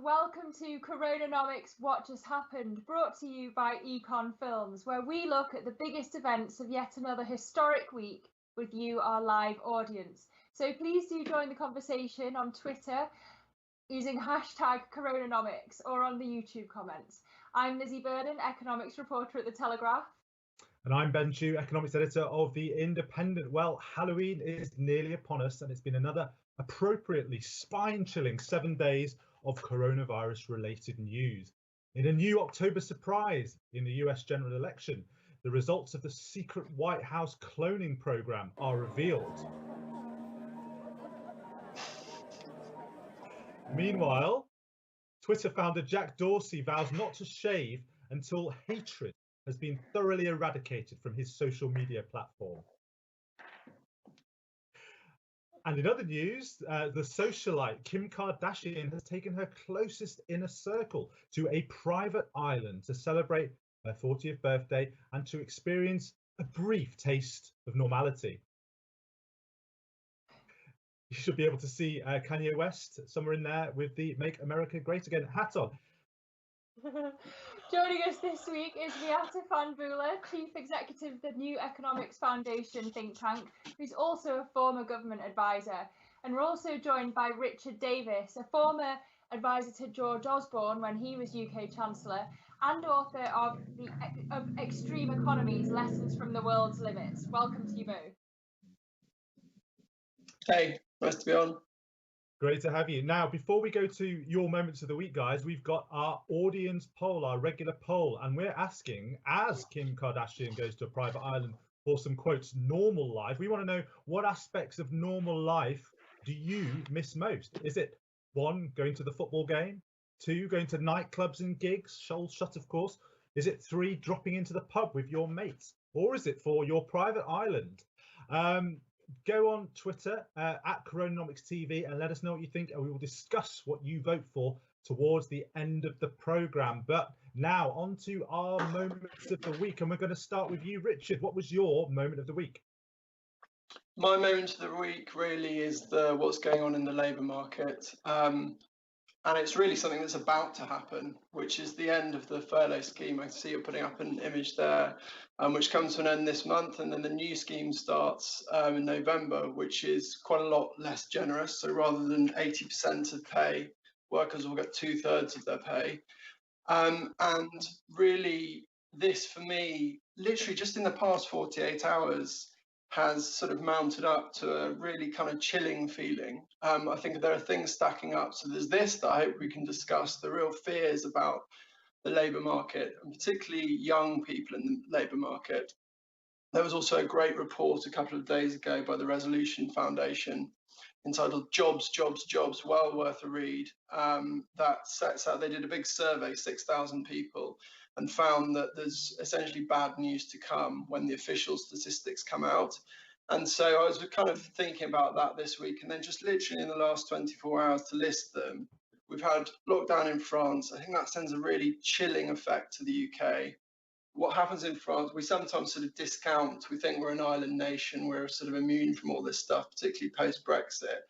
welcome to CoronaNomics What Just Happened, brought to you by Films, where we look at the biggest events of yet another historic week with you, our live audience. So please do join the conversation on Twitter using hashtag CoronaNomics or on the YouTube comments. I'm Lizzie Burden, economics reporter at The Telegraph. And I'm Ben Chu, economics editor of The Independent. Well, Halloween is nearly upon us, and it's been another appropriately spine-chilling 7 days of coronavirus-related news. In a new October surprise in the US general election, the results of the secret White House cloning program are revealed. Meanwhile, Twitter founder Jack Dorsey vows not to shave until hatred has been thoroughly eradicated from his social media platform. And in other news, the socialite Kim Kardashian has taken her closest inner circle to a private island to celebrate her 40th birthday and to experience a brief taste of normality. You should be able to see Kanye West somewhere in there with the Make America Great Again hat on. Joining us this week is Beata Fanbula, Chief Executive of the New Economics Foundation think tank, who's also a former government advisor. And we're also joined by Richard Davis, a former advisor to George Osborne when he was UK Chancellor, and author of Extreme Economies, Lessons from the World's Limits. Welcome to you both. Hey, nice to be on. Great to have you. Now, before we go to your moments of the week, guys, we've got our audience poll, our regular poll, and we're asking, as Kim Kardashian goes to a private island for some, quotes, normal life, we want to know what aspects of normal life do you miss most? Is it 1, going to the football game? 2, going to nightclubs and gigs, shoals shut, of course? Is it 3, dropping into the pub with your mates? Or is it 4, your private island? Go on Twitter at CoronaNomics TV and let us know what you think, and we will discuss what you vote for towards the end of the programme. But now on to our moments of the week, and we're going to start with you, Richard. What was your moment of the week? My moment of the week really is what's going on in the labour market. And it's really something that's about to happen, which is the end of the furlough scheme. I see you're putting up an image there, which comes to an end this month. And then the new scheme starts in November, which is quite a lot less generous. So rather than 80% of pay, workers will get 2/3 of their pay. And really, this for me, literally just in the past 48 hours, has sort of mounted up to a really kind of chilling feeling. I think there are things stacking up. So there's this that I hope we can discuss, the real fears about the labour market, and particularly young people in the labour market. There was also a great report a couple of days ago by the Resolution Foundation entitled Jobs, Jobs, Jobs, well worth a read, that sets out, they did a big survey, 6,000 people, and found that there's essentially bad news to come when the official statistics come out. And so I was kind of thinking about that this week, and then just literally in the last 24 hours to list them. We've had lockdown in France. I think that sends a really chilling effect to the UK. What happens in France, we sometimes sort of discount. We think we're an island nation, we're sort of immune from all this stuff, particularly post-Brexit.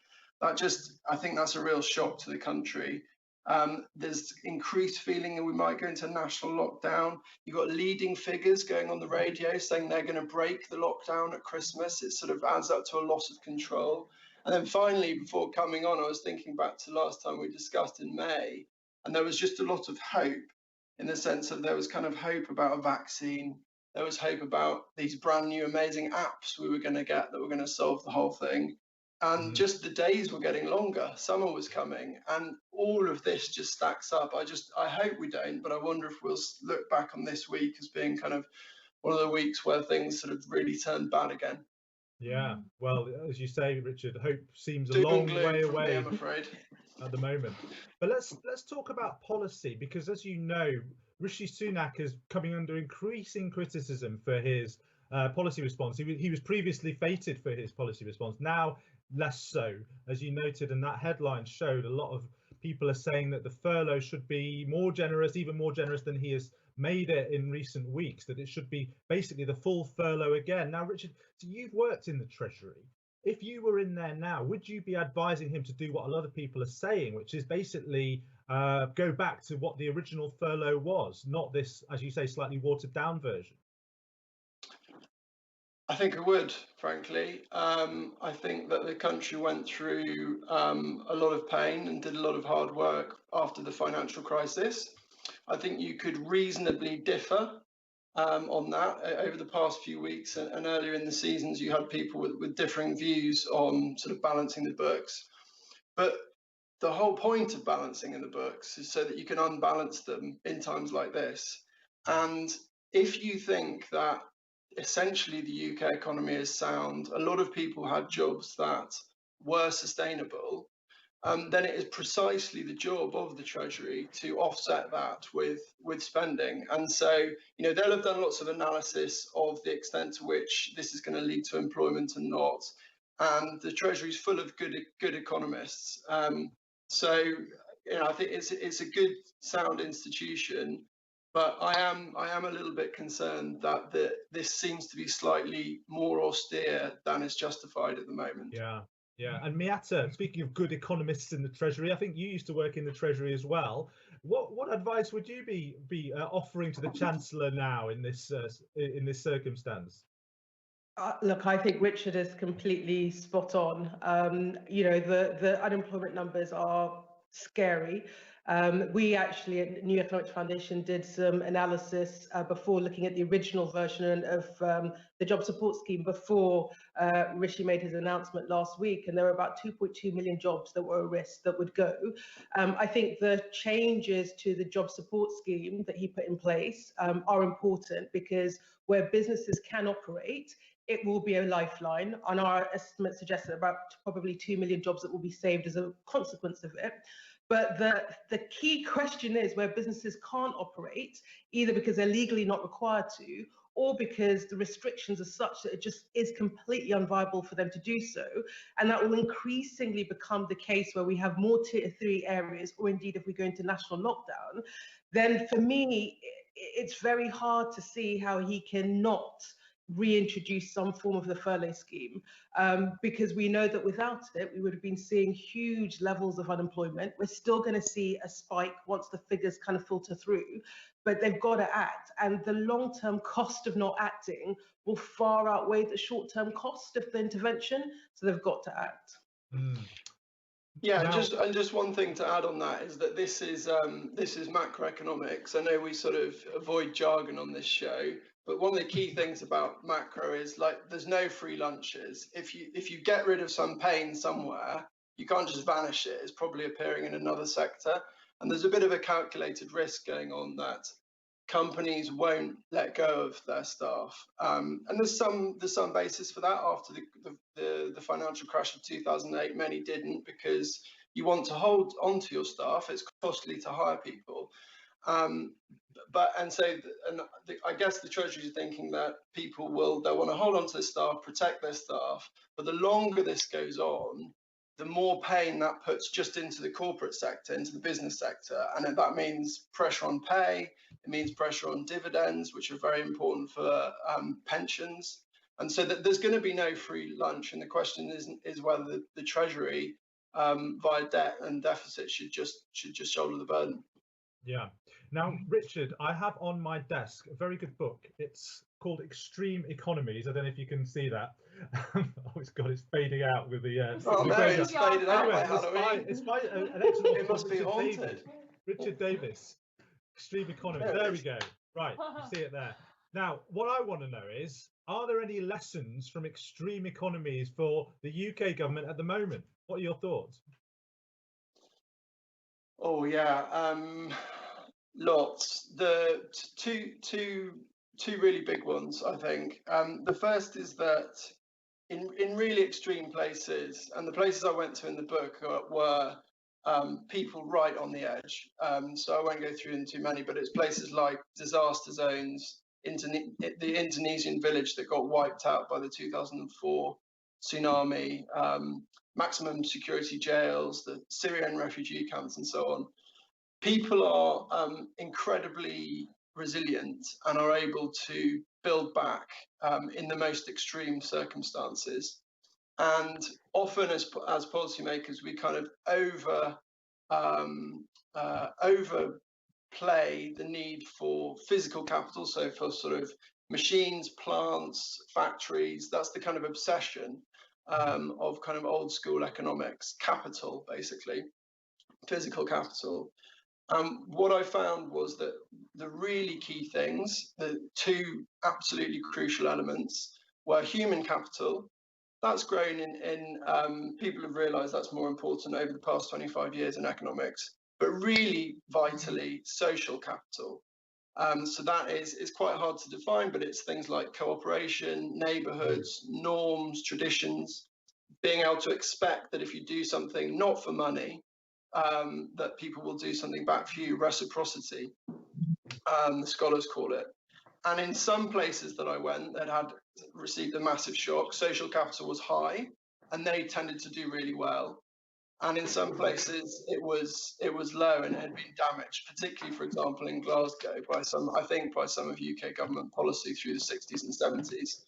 I think that's a real shock to the country. There's increased feeling that we might go into national lockdown. You've got leading figures going on the radio saying they're going to break the lockdown at Christmas. It sort of adds up to a loss of control. And then finally, before coming on, I was thinking back to last time we discussed in May, and there was just a lot of hope, in the sense that there was kind of hope about a vaccine. There was hope about these brand new amazing apps we were going to get that were going to solve the whole thing. And just the days were getting longer. Summer was coming, and all of this just stacks up. I hope we don't, but I wonder if we'll look back on this week as being kind of one of the weeks where things sort of really turned bad again. Yeah, well, as you say, Richard, hope seems a long way away, I'm afraid, at the moment. But let's talk about policy, because as you know, Rishi Sunak is coming under increasing criticism for his policy response. He was previously feted for his policy response, now less so. As you noted, and that headline showed, a lot of people are saying that the furlough should be more generous, even more generous than he has made it in recent weeks, that it should be basically the full furlough again. Now, Richard, so you've worked in the Treasury. If you were in there now, would you be advising him to do what a lot of people are saying, which is basically go back to what the original furlough was, not this, as you say, slightly watered down version? I think it would, frankly. I think that the country went through a lot of pain and did a lot of hard work after the financial crisis. I think you could reasonably differ on that over the past few weeks, and earlier in the seasons you had people with differing views on sort of balancing the books. But the whole point of balancing in the books is so that you can unbalance them in times like this. And if you think that essentially the UK economy is sound, a lot of people had jobs that were sustainable, then it is precisely the job of the Treasury to offset that with spending. And so, they'll have done lots of analysis of the extent to which this is going to lead to employment and not. And the Treasury is full of good economists. So, I think it's a good, sound institution. But I am a little bit concerned that this seems to be slightly more austere than is justified at the moment. Yeah. Yeah, and Miata, speaking of good economists in the Treasury, I think you used to work in the Treasury as well. What advice would you be offering to the Chancellor now in this circumstance? Look, I think Richard is completely spot on. The unemployment numbers are scary. We actually at New Economics Foundation did some analysis before looking at the original version of the job support scheme before Rishi made his announcement last week, and there were about 2.2 million jobs that were at risk that would go. I think the changes to the job support scheme that he put in place are important, because where businesses can operate, it will be a lifeline, and our estimates suggest that about probably 2 million jobs that will be saved as a consequence of it. But the key question is where businesses can't operate, either because they're legally not required to, or because the restrictions are such that it just is completely unviable for them to do so. And that will increasingly become the case where we have more tier 3 areas, or indeed if we go into national lockdown, then for me, it's very hard to see how he cannot reintroduce some form of the furlough scheme, because we know that without it, we would have been seeing huge levels of unemployment. We're still going to see a spike once the figures kind of filter through, but they've got to act. And the long-term cost of not acting will far outweigh the short-term cost of the intervention. So they've got to act. Mm. Yeah, and just one thing to add on that is that this is macroeconomics. I know we sort of avoid jargon on this show, but one of the key things about macro is, like, there's no free lunches. If you get rid of some pain somewhere, you can't just vanish it. It's probably appearing in another sector, and there's a bit of a calculated risk going on that companies won't let go of their staff, and there's some basis for that. After the financial crash of 2008, many didn't, because you want to hold onto your staff. It's costly to hire people, I guess the Treasury is thinking that they'll want to hold on to their staff, protect their staff, but the longer this goes on, the more pain that puts just into the corporate sector, into the business sector. And that means pressure on pay, it means pressure on dividends, which are very important for pensions. And so that there's going to be no free lunch. And the question is whether the Treasury, via debt and deficit, should just shoulder the burden. Yeah. Now, Richard, I have on my desk a very good book. It's called Extreme Economies. I don't know if you can see that. Oh, it's fading out with the. It's faded out by Halloween. It's by an excellent. It must be haunted. Richard Davis, Extreme Economies. There we go. Right, you see it there. Now, what I want to know is, are there any lessons from extreme economies for the UK government at the moment? What are your thoughts? Oh yeah, lots. The two really big ones, I think. The first is that in really extreme places, and the places I went to in the book were people right on the edge. So I won't go through them too many, but it's places like disaster zones, the Indonesian village that got wiped out by the 2004 tsunami, maximum security jails, the Syrian refugee camps, and so on. People are incredibly resilient and are able to build back in the most extreme circumstances. And often as policymakers, we kind of overplay the need for physical capital, so for sort of machines, plants, factories. That's the kind of obsession of kind of old school economics, capital, basically, physical capital. What I found was that the really key things, the two absolutely crucial elements, were human capital. That's grown in people have realized that's more important over the past 25 years in economics, but really vitally social capital. So that is quite hard to define, but it's things like cooperation, neighborhoods, norms, traditions, being able to expect that if you do something not for money, that people will do something back for you, reciprocity, the scholars call it. And in some places that I went that had received a massive shock, social capital was high and they tended to do really well. And in some places it was low and had been damaged, particularly, for example, in Glasgow by some of UK government policy through the 60s and 70s.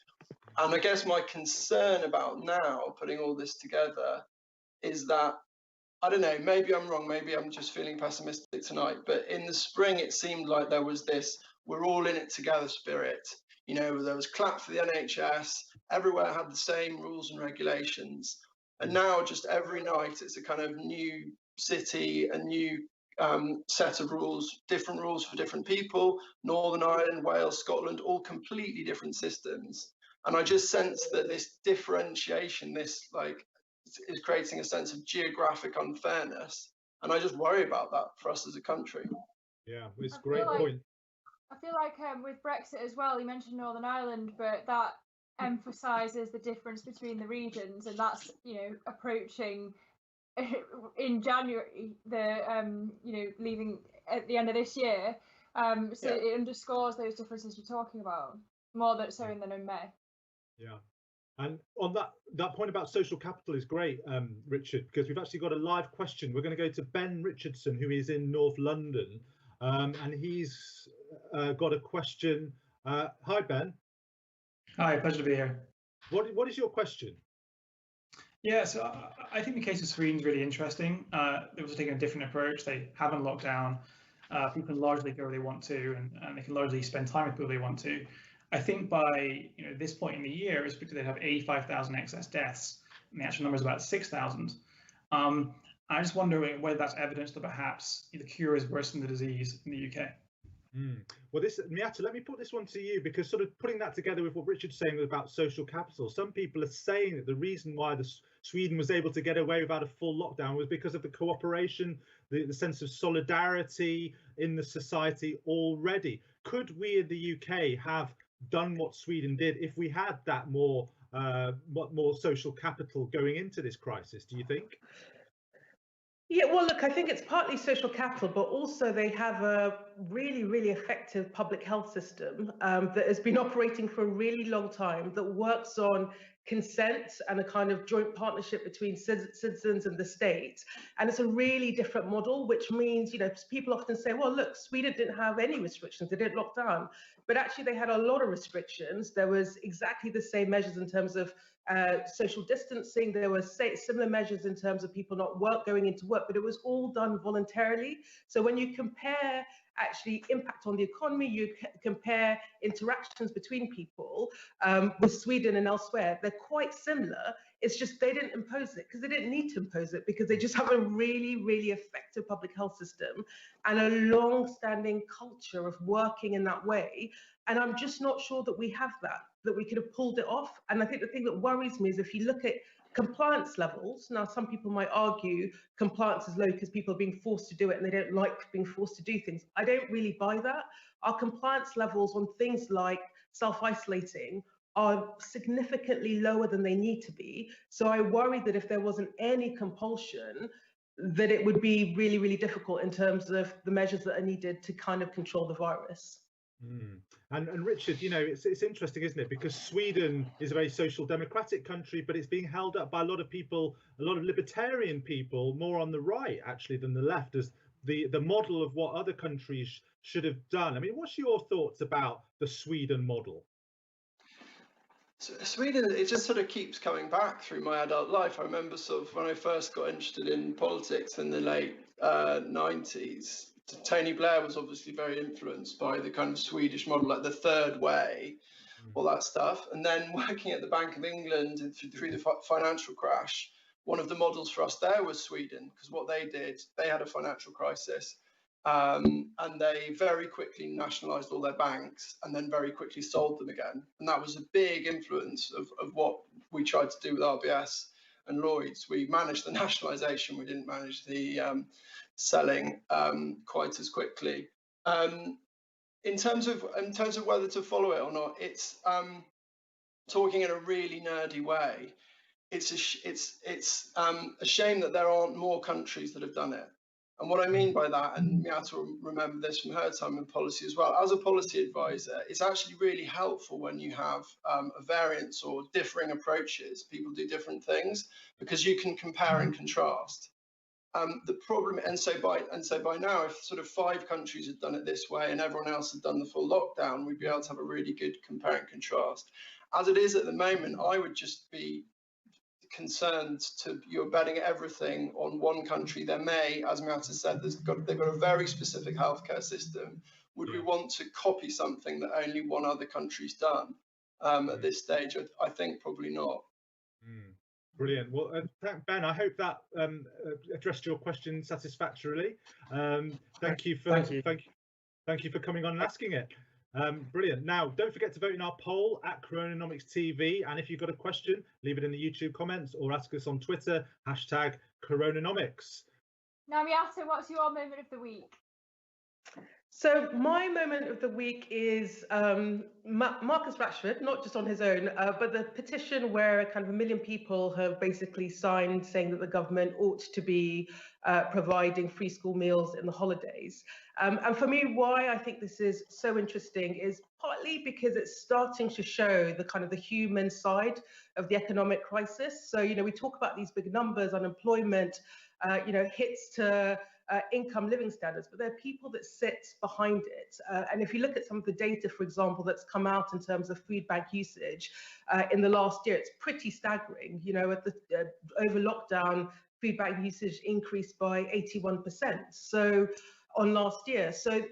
And I guess my concern about now putting all this together is that, I don't know, maybe I'm wrong, maybe I'm just feeling pessimistic tonight, but in the spring it seemed like there was this we're all in it together spirit. You know, there was clap for the NHS, everywhere had the same rules and regulations. And now just every night it's a kind of new city, a new set of rules, different rules for different people, Northern Ireland, Wales, Scotland, all completely different systems. And I just sense that this differentiation, this like, is creating a sense of geographic unfairness. And I just worry about that for us as a country. Yeah, it's a great point. I feel like with Brexit as well, you mentioned Northern Ireland, but that emphasises the difference between the regions, and that's, you know, approaching in January, the leaving at the end of this year. So it underscores those differences you're talking about more so than in May. Yeah. And on that point about social capital is great, Richard, because we've actually got a live question. We're going to go to Ben Richardson, who is in North London, and he's got a question. Hi, Ben. Hi, pleasure to be here. What is your question? Yeah, so I think the case of Sweden is really interesting. They've also taken a different approach. They haven't locked down. People can largely go where they want to, and they can largely spend time with people they want to. I think by this point in the year, it's because they have 85,000 excess deaths, and the actual number is about 6,000. I just wonder whether that's evidence that perhaps the cure is worse than the disease in the UK. Well, Miata, let me put this one to you, because sort of putting that together with what Richard's saying about social capital, some people are saying that the reason why Sweden was able to get away without a full lockdown was because of the cooperation, the sense of solidarity in the society already. Could we in the UK have done what Sweden did if we had that more social capital going into this crisis, do you think? Yeah, well, look, I think it's partly social capital, but also they have a really, really effective public health system that has been operating for a really long time, that works on consent and a kind of joint partnership between citizens and the state. And it's a really different model, which means, people often say, well, look, Sweden didn't have any restrictions, they didn't lock down. But actually, they had a lot of restrictions. There was exactly the same measures in terms of social distancing. There were similar measures in terms of people not going into work, but it was all done voluntarily. So when you compare actually impact on the economy, you compare interactions between people with Sweden and elsewhere, they're quite similar. It's just they didn't impose it because they didn't need to impose it, because they just have a really, really effective public health system and a long-standing culture of working in that way. And I'm just not sure that we have that we could have pulled it off. And I think the thing that worries me is if you look at compliance levels, now some people might argue compliance is low because people are being forced to do it and they don't like being forced to do things. I don't really buy that. Our compliance levels on things like self-isolating are significantly lower than they need to be. So I worry that if there wasn't any compulsion, that it would be really, really difficult in terms of the measures that are needed to kind of control the virus. And Richard, it's interesting, isn't it? Because Sweden is a very social democratic country, but it's being held up by a lot of people, a lot of libertarian people, more on the right actually than the left, as the model of what other countries should have done. I mean, what's your thoughts about the Sweden model? So Sweden, it just sort of keeps coming back through my adult life. I remember sort of when I first got interested in politics in the late 90s. Tony Blair was obviously very influenced by the kind of Swedish model, like the third way, all that stuff. And then working at the Bank of England through the financial crash, one of the models for us there was Sweden, because what they did, they had a financial crisis, and they very quickly nationalised all their banks and then very quickly sold them again. And that was a big influence of what we tried to do with RBS and Lloyds. We managed the nationalisation, we didn't manage the selling quite as quickly. In terms of whether to follow it or not, it's talking in a really nerdy way. It's a shame that there aren't more countries that have done it. And what I mean by that, and Miata will remember this from her time in policy as well, as a policy advisor, it's actually really helpful when you have a variance or differing approaches. People do different things because you can compare and contrast. The problem, and so by now, if sort of 5 countries had done it this way and everyone else had done the full lockdown, we'd be able to have a really good compare and contrast. As it is at the moment, I would just be concerned you're betting everything on one country. There may, as Miata said, they've got a very specific healthcare system. Would we want to copy something that only one other country's done at this stage? I think probably not. Brilliant. Well, Ben, I hope that addressed your question satisfactorily. Thank you for coming on and asking it. Brilliant. Now, don't forget to vote in our poll at CoronaNomics TV. And if you've got a question, leave it in the YouTube comments or ask us on Twitter, #CoronaNomics. Now, Miata, what's your moment of the week? So my moment of the week is Marcus Rashford, not just on his own, but the petition where kind of 1 million people have basically signed saying that the government ought to be providing free school meals in the holidays. And for me, why I think this is so interesting is partly because it's starting to show the kind of the human side of the economic crisis. So, we talk about these big numbers, unemployment, hits to income living standards, but there are people that sit behind it. And if you look at some of the data, for example, that's come out in terms of food bank usage in the last year, it's pretty staggering. At the over lockdown, food bank usage increased by 81%. So on last year. So,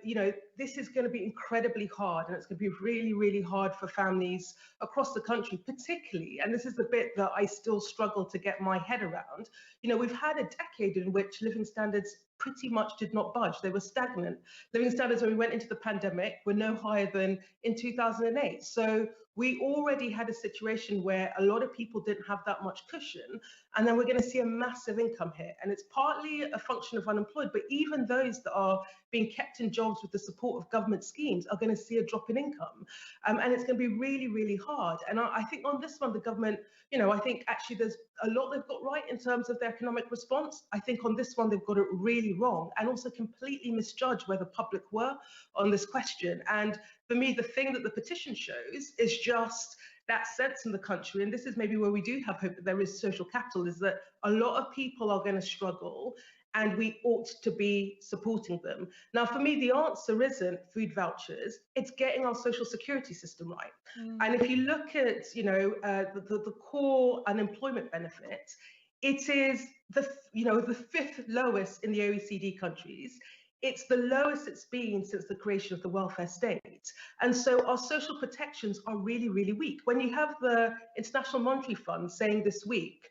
this is going to be incredibly hard, and it's going to be really, really hard for families across the country, particularly, and this is the bit that I still struggle to get my head around. We've had a decade in which living standards pretty much did not budge. They were stagnant. Living standards when we went into the pandemic were no higher than in 2008. So we already had a situation where a lot of people didn't have that much cushion, and then we're going to see a massive income hit. And it's partly a function of unemployed, but even those that are being kept in jobs with the support of government schemes are going to see a drop in income. And it's going to be really, really hard. And I think on this one, the government, I think actually there's a lot they've got right in terms of their economic response. I think on this one, they've got it really wrong and also completely misjudged where the public were on this question. And for me, the thing that the petition shows is just that sense in the country, and this is maybe where we do have hope that there is social capital, is that a lot of people are going to struggle and we ought to be supporting them. Now, for me, the answer isn't food vouchers, it's getting our social security system right. And if you look at, the core unemployment benefit, it is the 5th lowest in the OECD countries. It's the lowest it's been since the creation of the welfare state. And so our social protections are really, really weak. When you have the International Monetary Fund saying this week,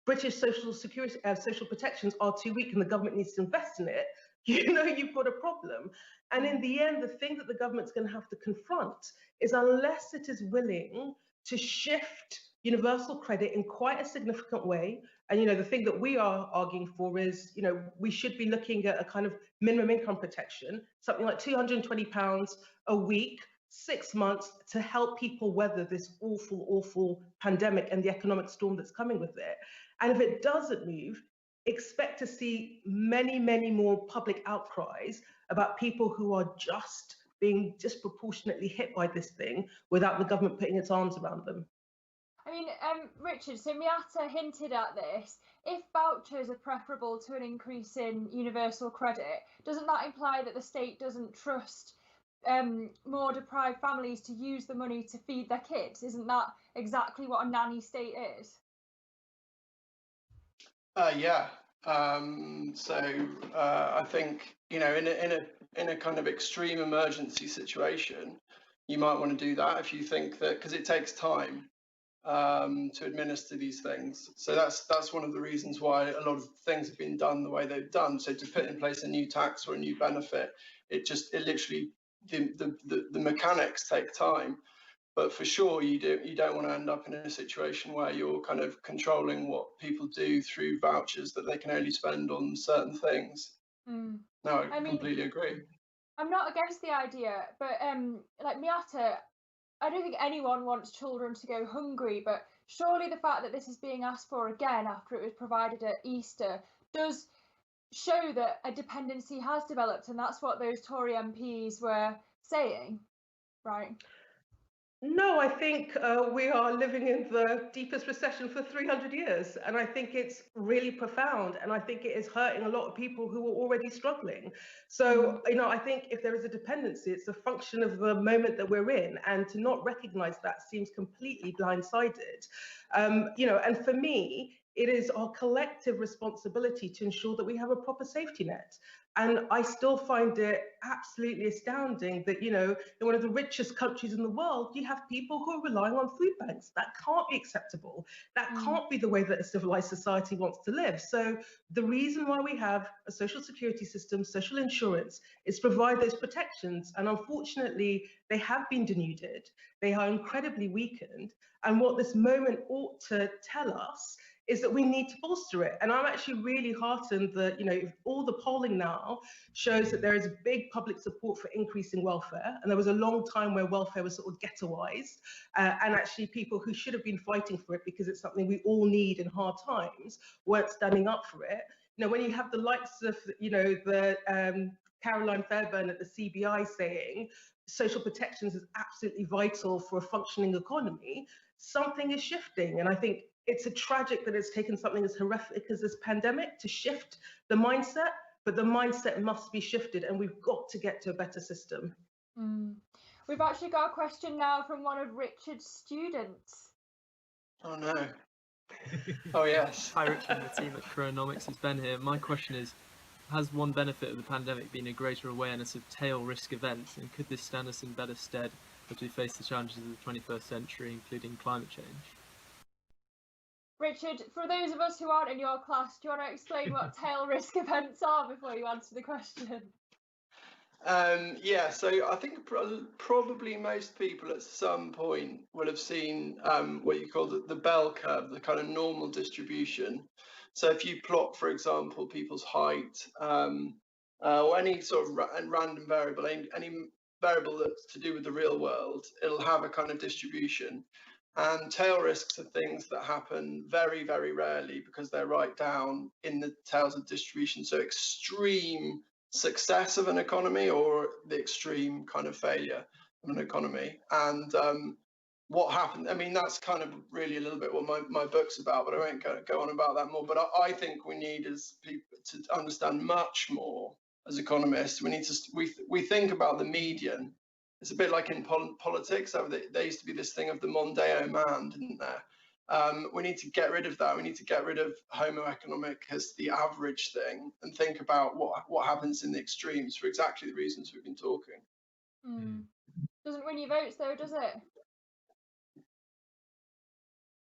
British social security, social protections are too weak and the government needs to invest in it, you've got a problem. And in the end, the thing that the government's going to have to confront is, unless it is willing to shift universal credit in quite a significant way, and the thing that we are arguing for is, we should be looking at a kind of minimum income protection, something like £220 a week, 6 months, to help people weather this awful, awful pandemic and the economic storm that's coming with it. And if it doesn't move, expect to see many, many more public outcries about people who are just being disproportionately hit by this thing without the government putting its arms around them. I mean, Richard, so Miata hinted at this. If vouchers are preferable to an increase in universal credit, doesn't that imply that the state doesn't trust more deprived families to use the money to feed their kids? Isn't that exactly what a nanny state is? Yeah, I think, you know, in a kind of extreme emergency situation, you might want to do that if you think that, because it takes time to administer these things. So that's one of the reasons why a lot of things have been done the way they've done. So to put in place a new tax or a new benefit, it literally, the mechanics take time. But for sure, you don't want to end up in a situation where you're kind of controlling what people do through vouchers that they can only spend on certain things. No, I completely agree. I'm not against the idea, but like Miata, I don't think anyone wants children to go hungry, but surely the fact that this is being asked for again after it was provided at Easter does show that a dependency has developed, and that's what those Tory MPs were saying, right? No, I think we are living in the deepest recession for 300 years. And I think it's really profound. And I think it is hurting a lot of people who are already struggling. So, you know, I think if there is a dependency, it's a function of the moment that we're in. And to not recognize that seems completely blindsided. You know, and for me, it is our collective responsibility to ensure that we have a proper safety net. And I still find it absolutely astounding that, you know, in one of the richest countries in the world, you have people who are relying on food banks. That can't be acceptable. That can't be the way that a civilized society wants to live. So the reason why we have a social security system, social insurance, is to provide those protections. And unfortunately, they have been denuded. They are incredibly weakened. And what this moment ought to tell us is that we need to bolster it. And I'm actually really heartened that, you know, all the polling now shows that there is big public support for increasing welfare. And there was a long time where welfare was sort of ghettoized, and actually people who should have been fighting for it because it's something we all need in hard times weren't standing up for it. You know, when you have the likes of, you know, the Caroline Fairbairn at the CBI saying social protections is absolutely vital for a functioning economy, something is shifting. And I think it's a tragic that it's taken something as horrific as this pandemic to shift the mindset, but the mindset must be shifted and we've got to get to a better system. We've actually got a question now from one of Richard's students. Oh no. Oh yes. Hi Richard and the team at CoronaNomics, it's Ben here. My question is, has one benefit of the pandemic been a greater awareness of tail risk events, and could this stand us in better stead as we face the challenges of the 21st century, including climate change? Richard, for those of us who aren't in your class, do you want to explain what tail risk events are before you answer the question? Yeah, so I think probably most people at some point will have seen what you call the bell curve, the kind of normal distribution. So if you plot, for example, people's height or any sort of random variable, any variable that's to do with the real world, it'll have a kind of distribution. And tail risks are things that happen very, very rarely because they're right down in the tails of distribution. So extreme success of an economy or the extreme kind of failure of an economy. And what happened, I mean, that's kind of really a little bit what my book's about, but I won't go on about that more. But I think we need as people to understand much more as economists. We need to, we think about the median. It's a bit like in politics. There used to be this thing of the Mondeo man, didn't there? We need to get rid of that. We need to get rid of Homo economicus, the average thing, and think about what happens in the extremes for exactly the reasons we've been talking. Doesn't win you votes though, does it?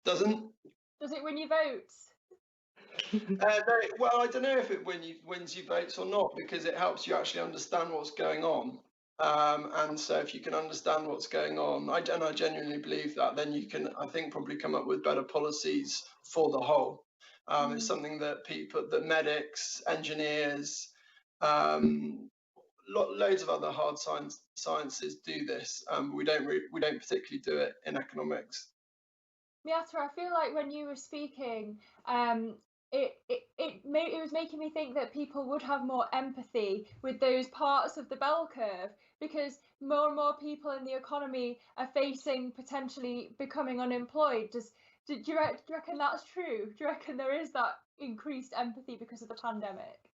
Does it win you votes? No, well, I don't know if it wins you votes or not, because it helps you actually understand what's going on. And so if you can understand what's going on, I genuinely believe that, then you can, I think, probably come up with better policies for the whole. It's something that that medics, engineers, loads of other hard sciences do this. We don't particularly do it in economics. Miata, I feel like when you were speaking, it was making me think that people would have more empathy with those parts of the bell curve, because more and more people in the economy are facing potentially becoming unemployed. Do you reckon that's true? Do you reckon there is that increased empathy because of the pandemic?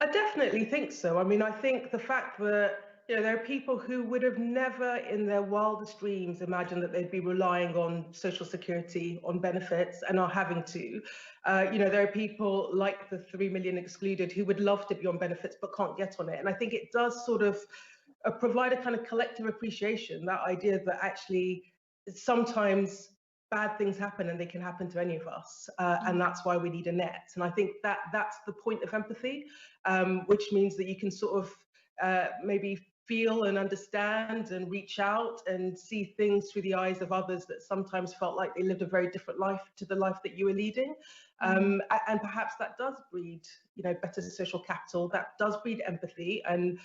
I definitely think so. I mean, I think the fact that there are people who would have never in their wildest dreams imagined that they'd be relying on social security, on benefits, and are having to. There are people like the 3 million excluded who would love to be on benefits but can't get on it. And I think it does sort of provide a kind of collective appreciation, that idea that actually sometimes bad things happen and they can happen to any of us. And that's why we need a net. And I think that's the point of empathy, which means that you can sort of maybe feel and understand and reach out and see things through the eyes of others that sometimes felt like they lived a very different life to the life that you were leading. And perhaps that does breed, better social capital, that does breed empathy, and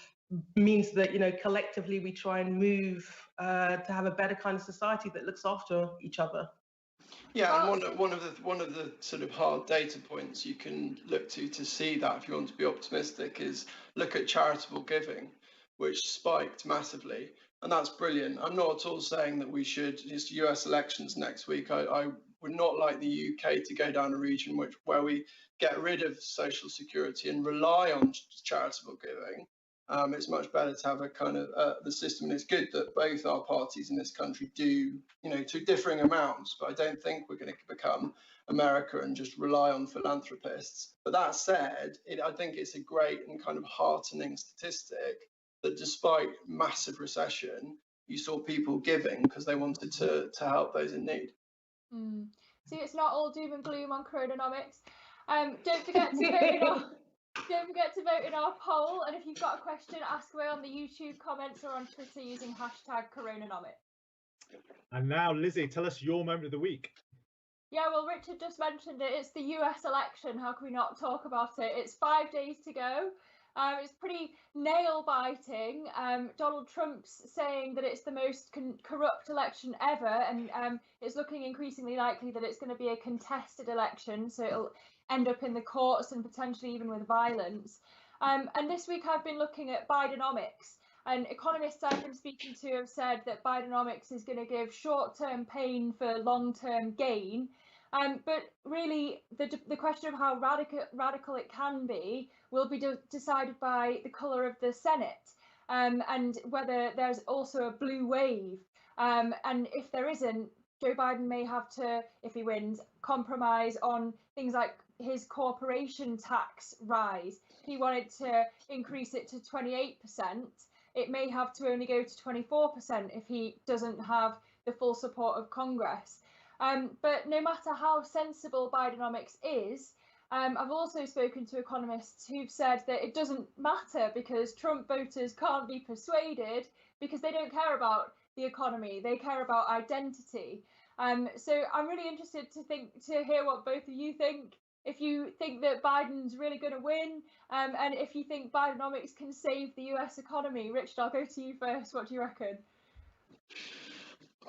means that, collectively we try and move to have a better kind of society that looks after each other. Yeah, and one of the sort of hard data points you can look to see that, if you want to be optimistic, is look at charitable giving, which spiked massively, and that's brilliant. I'm not at all saying that we should. It's US elections next week. I would not like the UK to go down a region where we get rid of social security and rely on charitable giving. It's much better to have a kind of the system, and it's good that both our parties in this country do, to differing amounts, but I don't think we're going to become America and just rely on philanthropists. But that said, I think it's a great and kind of heartening statistic that despite massive recession, you saw people giving because they wanted to help those in need. See, it's not all doom and gloom on CoronaNomics. Don't forget to vote in our poll, and if you've got a question, ask away on the YouTube comments or on Twitter using #CoronaNomics. And now, Lizzie, tell us your moment of the week. Yeah, well, Richard just mentioned it. It's the US election. How can we not talk about it? It's 5 days to go. It's pretty nail-biting. Donald Trump's saying that it's the most corrupt election ever, and it's looking increasingly likely that it's going to be a contested election, so it'll end up in the courts and potentially even with violence. And this week I've been looking at Bidenomics, and economists I've been speaking to have said that Bidenomics is going to give short-term pain for long-term gain. But really, the question of how radical it can be will be decided by the colour of the Senate, and whether there's also a blue wave. And if there isn't, Joe Biden may have to, if he wins, compromise on things like his corporation tax rise. If he wanted to increase it to 28%, it may have to only go to 24% if he doesn't have the full support of Congress. But no matter how sensible Bidenomics is, I've also spoken to economists who've said that it doesn't matter because Trump voters can't be persuaded because they don't care about the economy, they care about identity. So I'm really interested to hear what both of you think. If you think that Biden's really going to win, and if you think Bidenomics can save the US economy. Richard, I'll go to you first. What do you reckon?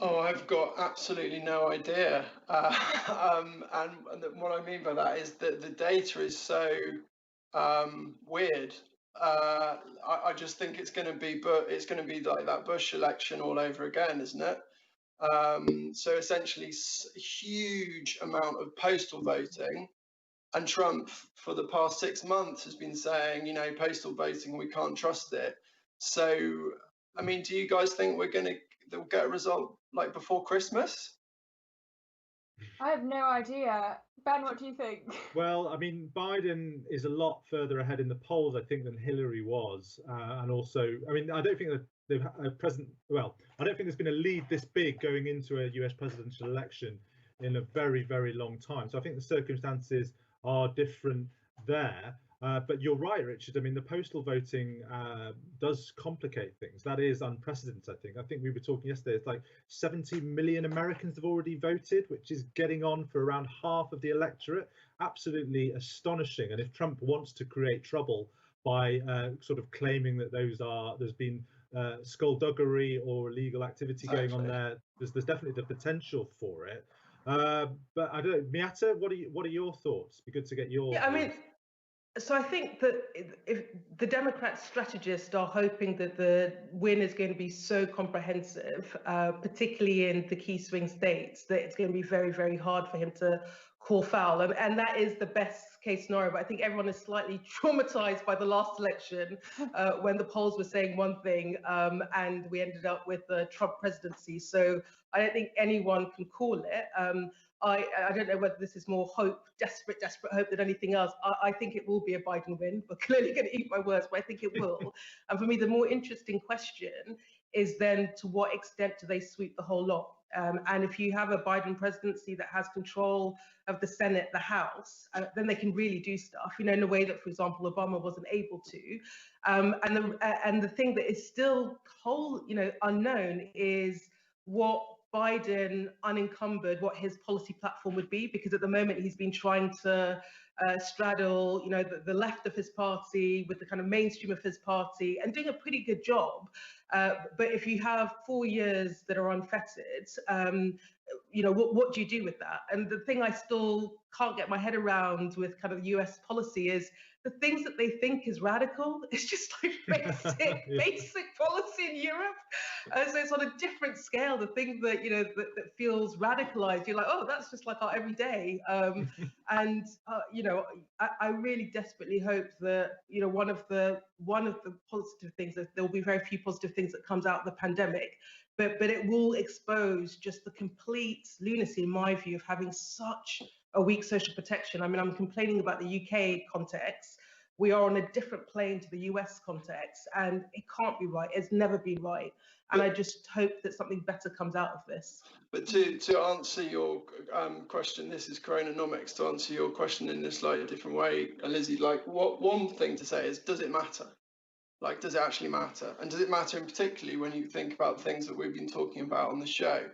Oh, I've got absolutely no idea. And what I mean by that is that the data is so weird. I just think it's going to be like that Bush election all over again, isn't it? So essentially, a huge amount of postal voting, and Trump for the past 6 months has been saying, postal voting, we can't trust it. So, I mean, do you guys think they'll get a result like before Christmas? I have no idea. Ben, what do you think? Well, I mean, Biden is a lot further ahead in the polls, I think, than Hillary was. And also, I mean, I don't think that I don't think there's been a lead this big going into a US presidential election in a very, very long time. So I think the circumstances are different there. But you're right, Richard. I mean, the postal voting does complicate things. That is unprecedented, I think. I think we were talking yesterday, it's like 70 million Americans have already voted, which is getting on for around half of the electorate. Absolutely astonishing. And if Trump wants to create trouble by sort of claiming that there's been skullduggery or illegal activity going on there, there's definitely the potential for it. But I don't know, Miata, what are your thoughts? It'd be good to get your views. So I think that if the Democrat strategists are hoping that the win is going to be so comprehensive, particularly in the key swing states, that it's going to be very, very hard for him to call foul. And that is the best case scenario, but I think everyone is slightly traumatized by the last election when the polls were saying one thing and we ended up with the Trump presidency. So I don't think anyone can call it. I don't know whether this is more hope, desperate hope than anything else. I think it will be a Biden win, but clearly going to eat my words, but I think it will. And for me, the more interesting question is then to what extent do they sweep the whole lot? And if you have a Biden presidency that has control of the Senate, the House, then they can really do stuff, in a way that, for example, Obama wasn't able to. And the thing that is still unknown is what Biden unencumbered, what his policy platform would be, because at the moment he's been trying to straddle, the left of his party with the kind of mainstream of his party, and doing a pretty good job. But if you have 4 years that are unfettered, what do you do with that? And the thing I still can't get my head around with kind of US policy is the things that they think is radical. It's just like basic policy in Europe. So it's on a different scale. The thing that that feels radicalized, you're like, oh, that's just like our everyday. And I really desperately hope that one of the positive things, that there will be very few positive things that comes out of the pandemic, but it will expose just the complete lunacy, in my view, of having such a weak social protection. I mean, I'm complaining about the UK context. We are on a different plane to the US context, and it can't be right. It's never been right. And I just hope that something better comes out of this. But to answer your question, this is CoronaNomics, to answer your question in a slightly different way, Lizzie, one thing to say is, does it matter? Does it actually matter? And does it matter in particularly when you think about things that we've been talking about on the show?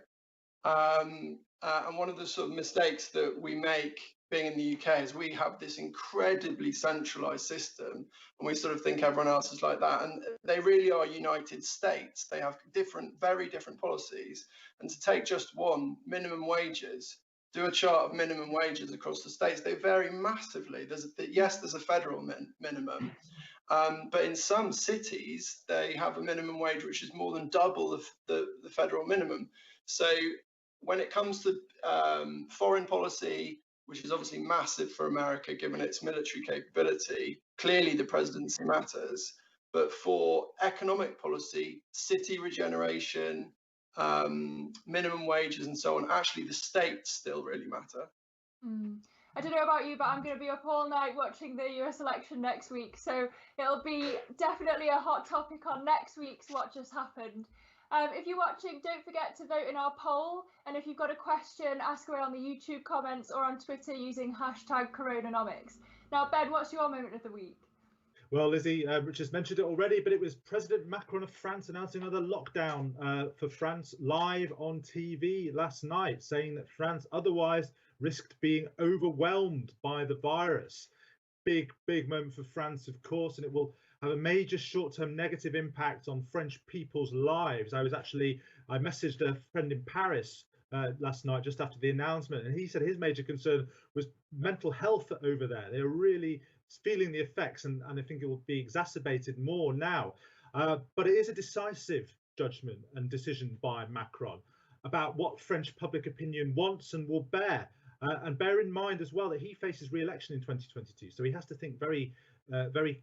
And one of the sort of mistakes that we make being in the UK is we have this incredibly centralized system, and we sort of think everyone else is like that. And they really are United States. They have very different policies. And to take just one, minimum wages, do a chart of minimum wages across the states, they vary massively. There's a federal minimum. But in some cities, they have a minimum wage which is more than double the federal minimum. So when it comes to foreign policy, which is obviously massive for America given its military capability, clearly the presidency matters. But for economic policy, city regeneration, minimum wages and so on, actually the states still really matter. I don't know about you, but I'm going to be up all night watching the US election next week. So it'll be definitely a hot topic on next week's What Just Happened. If you're watching, don't forget to vote in our poll. And if you've got a question, ask away on the YouTube comments or on Twitter using #CoronaNomics. Now, Ben, what's your moment of the week? Well, Lizzie, Richard's mentioned it already, but it was President Macron of France announcing another lockdown for France live on TV last night, saying that France otherwise risked being overwhelmed by the virus. Big moment for France, of course, and it will have a major short-term negative impact on French people's lives. I messaged a friend in Paris last night just after the announcement, and he said his major concern was mental health over there. They were really feeling the effects, and I think it will be exacerbated more now. But it is a decisive judgment and decision by Macron about what French public opinion wants and will bear. And bear in mind as well that he faces re-election in 2022, so he has to think very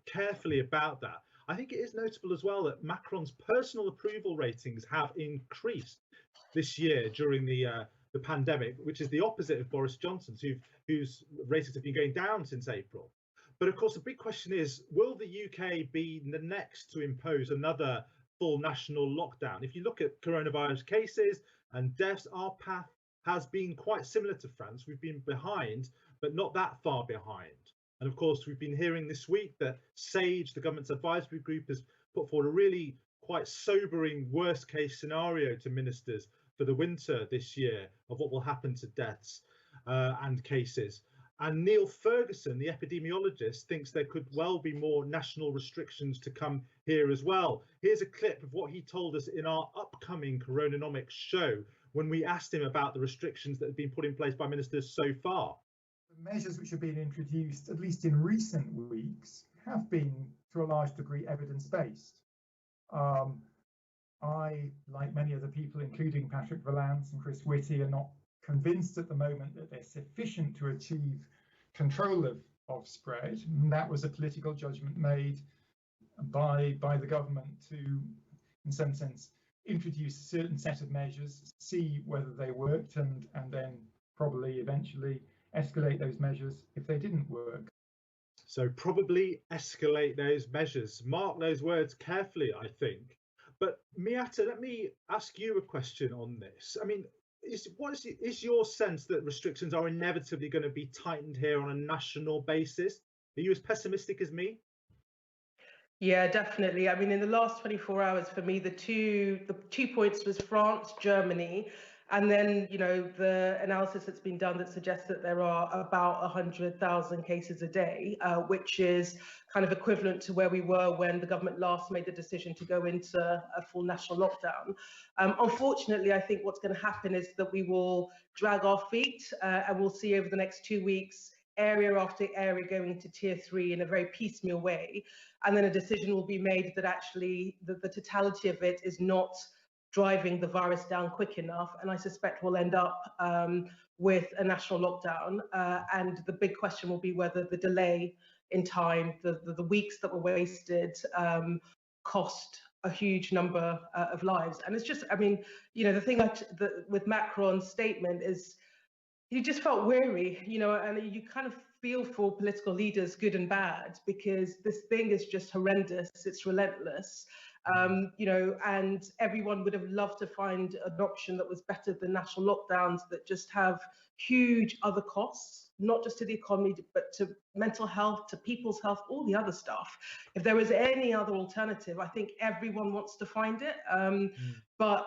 carefully about that. I think it is notable as well that Macron's personal approval ratings have increased this year during the pandemic, which is the opposite of Boris Johnson's, whose ratings have been going down since April. But of course, the big question is, will the UK be the next to impose another full national lockdown? If you look at coronavirus cases and deaths, our path has been quite similar to France. We've been behind, but not that far behind. And of course, we've been hearing this week that SAGE, the government's advisory group, has put forward a really quite sobering worst case scenario to ministers for the winter this year of what will happen to deaths and cases. And Neil Ferguson, the epidemiologist, thinks there could well be more national restrictions to come here as well. Here's a clip of what he told us in our upcoming CoronaNomics show when we asked him about the restrictions that have been put in place by ministers so far. The measures which have been introduced, at least in recent weeks, have been to a large degree evidence-based. I, like many other people, including Patrick Vallance and Chris Whitty, are not convinced at the moment that they're sufficient to achieve control of of spread. And that was a political judgment made by the government to, in some sense, introduce a certain set of measures, see whether they worked, and then probably eventually escalate those measures if they didn't work. So probably escalate those measures. Mark those words carefully, I think. But Miata, let me ask you a question on this. I mean, is your sense that restrictions are inevitably going to be tightened here on a national basis? Are you as pessimistic as me? Yeah, definitely. I mean, in the last 24 hours, for me, the two points was France, Germany, and then, you know, the analysis that's been done that suggests that there are about 100,000 cases a day, which is kind of equivalent to where we were when the government last made the decision to go into a full national lockdown. Unfortunately, I think what's going to happen is that we will drag our feet, and we'll see over the next 2 weeks area after area going into tier 3 in a very piecemeal way. And then a decision will be made that actually the totality of it is not driving the virus down quick enough. And I suspect we'll end up with a national lockdown. And the big question will be whether the delay in time, the weeks that were wasted, cost a huge number of lives. And it's just, I mean, you know, the thing with Macron's statement is, he just felt weary, you know, and you kind of feel for political leaders, good and bad, because this thing is just horrendous. It's relentless, you know, and everyone would have loved to find an option that was better than national lockdowns that just have huge other costs, not just to the economy, but to mental health, to people's health, all the other stuff. If there was any other alternative, I think everyone wants to find it. But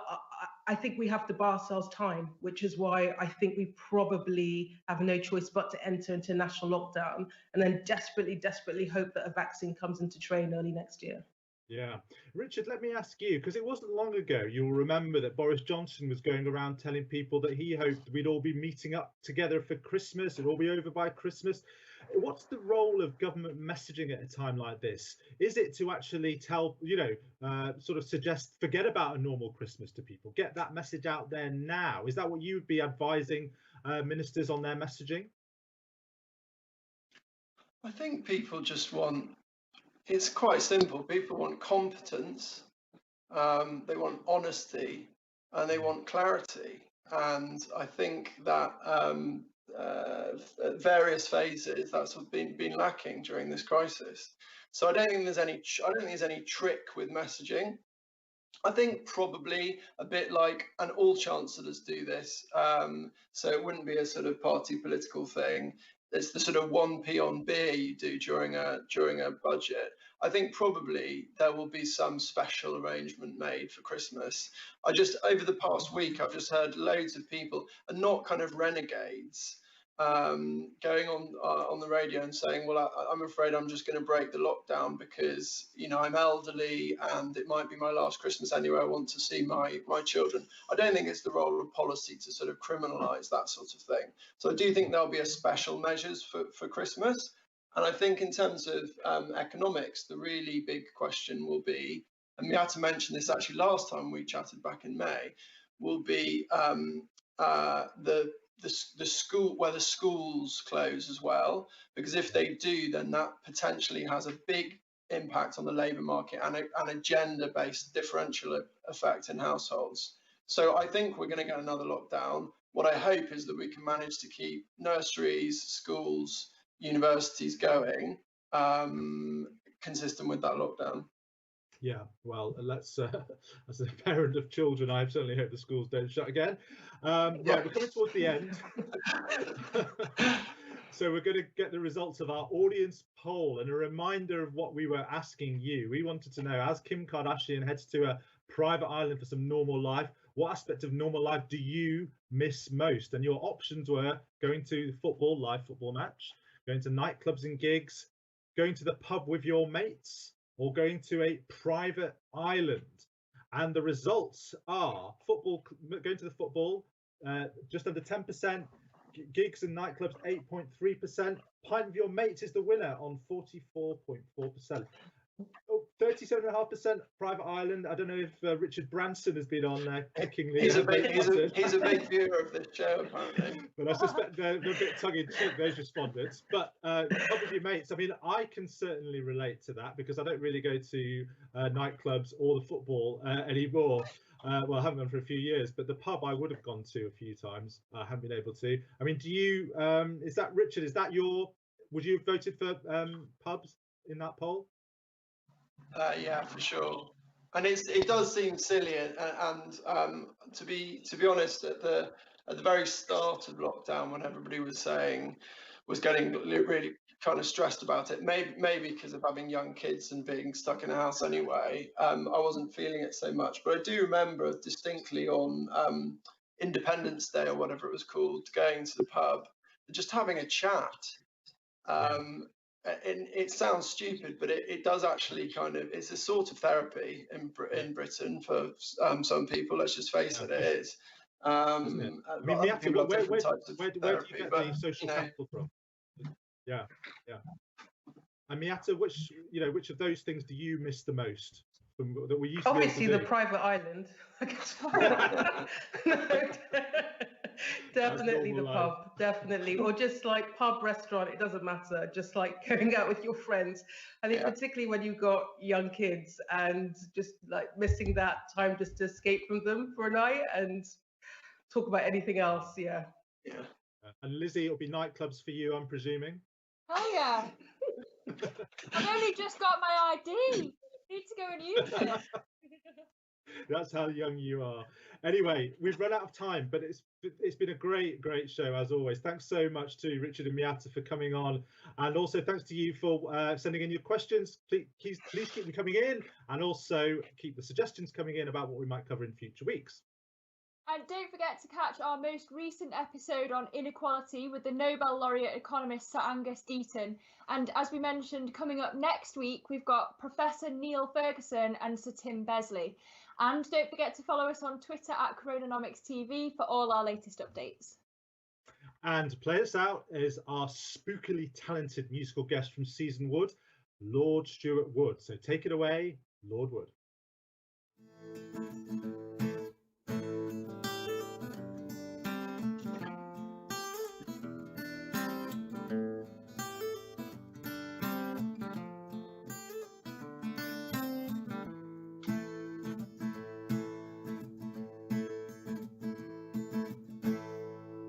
I think we have to buy ourselves time, which is why I think we probably have no choice but to enter into national lockdown and then desperately, desperately hope that a vaccine comes into train early next year. Yeah. Richard, let me ask you, because it wasn't long ago, you'll remember that Boris Johnson was going around telling people that he hoped we'd all be meeting up together for Christmas, it'll all be over by Christmas. What's the role of government messaging at a time like this? Is it to actually tell, you know, sort of suggest, forget about a normal Christmas to people, get that message out there now? Is that what you would be advising ministers on their messaging? I think people just want, it's quite simple. People want competence, they want honesty, and they want clarity. And I think that at various phases, that's what's been lacking during this crisis. So I don't think there's any trick with messaging. I think probably a bit like, and all chancellors do this, so it wouldn't be a sort of party political thing. It's the sort of 1p on beer you do during a budget. I think probably there will be some special arrangement made for Christmas. Over the past week, I've just heard loads of people, and not kind of renegades, going on the radio and saying, well, I'm afraid I'm just going to break the lockdown because, you know, I'm elderly and it might be my last Christmas anyway. I want to see my children. I don't think it's the role of policy to sort of criminalise that sort of thing. So I do think there'll be a special measures for Christmas. And I think in terms of economics, the really big question will be, and we had to mention this actually last time we chatted back in May, will be the school, whether schools close as well, because if they do, then that potentially has a big impact on the labour market and a gender-based differential effect in households. So I think we're going to get another lockdown. What I hope is that we can manage to keep nurseries, schools, universities going, consistent with that lockdown. Yeah, well, let's, as a parent of children, I certainly hope the schools don't shut again. Right, we're coming towards the end. So we're going to get the results of our audience poll, and a reminder of what we were asking you. We wanted to know, as Kim Kardashian heads to a private island for some normal life, what aspect of normal life do you miss most? And your options were going to live football match, going to nightclubs and gigs, going to the pub with your mates, or going to a private island. And the results are going to the football, just under 10%, gigs and nightclubs 8.3%, pint with your mates is the winner on 44.4%. 37.5% private island. I don't know if Richard Branson has been on there kicking the. He's a big viewer of this show, apparently. But I suspect they're a bit tongue-in-cheek, those respondents. But Pub with your mates, I mean, I can certainly relate to that because I don't really go to nightclubs or the football anymore. Well, I haven't gone for a few years, but the pub I would have gone to a few times. I haven't been able to. I mean, do you? Is that Richard? Is that your? Would you have voted for pubs in that poll? Yeah, for sure. And it does seem silly, and to be honest, at the very start of lockdown, when everybody was getting really kind of stressed about it, maybe because of having young kids and being stuck in a house anyway, I wasn't feeling it so much. But I do remember distinctly on Independence Day or whatever it was called, going to the pub, just having a chat. And it sounds stupid, but it does actually it's a sort of therapy in Britain for some people. Let's just face it, it is. Isn't it? I mean, where do you get the social capital from? Yeah. And Miata, which of those things do you miss the most that we used to obviously be able to the do? private island. Definitely the pub, definitely, or just like pub, restaurant, it doesn't matter, just like going out with your friends. I think particularly when you've got young kids and just like missing that time just to escape from them for a night and talk about anything else. Yeah. And Lizzie, it'll be nightclubs for you, I'm presuming. Oh yeah. I've only just got my ID. Need to go and use it. That's how young you are. Anyway, we've run out of time, but it's been a great show as always. Thanks so much to Richard and Miata for coming on, and also thanks to you for sending in your questions. Please keep them coming in, and also keep the suggestions coming in about what we might cover in future weeks. And don't forget to catch our most recent episode on inequality with the Nobel laureate economist Sir Angus Deaton. And as we mentioned, coming up next week, we've got Professor Neil Ferguson and Sir Tim Besley. And don't forget to follow us on Twitter at CoronaNomics TV for all our latest updates. And to play us out is our spookily talented musical guest from Season Wood, Lord Stuart Wood. So take it away, Lord Wood.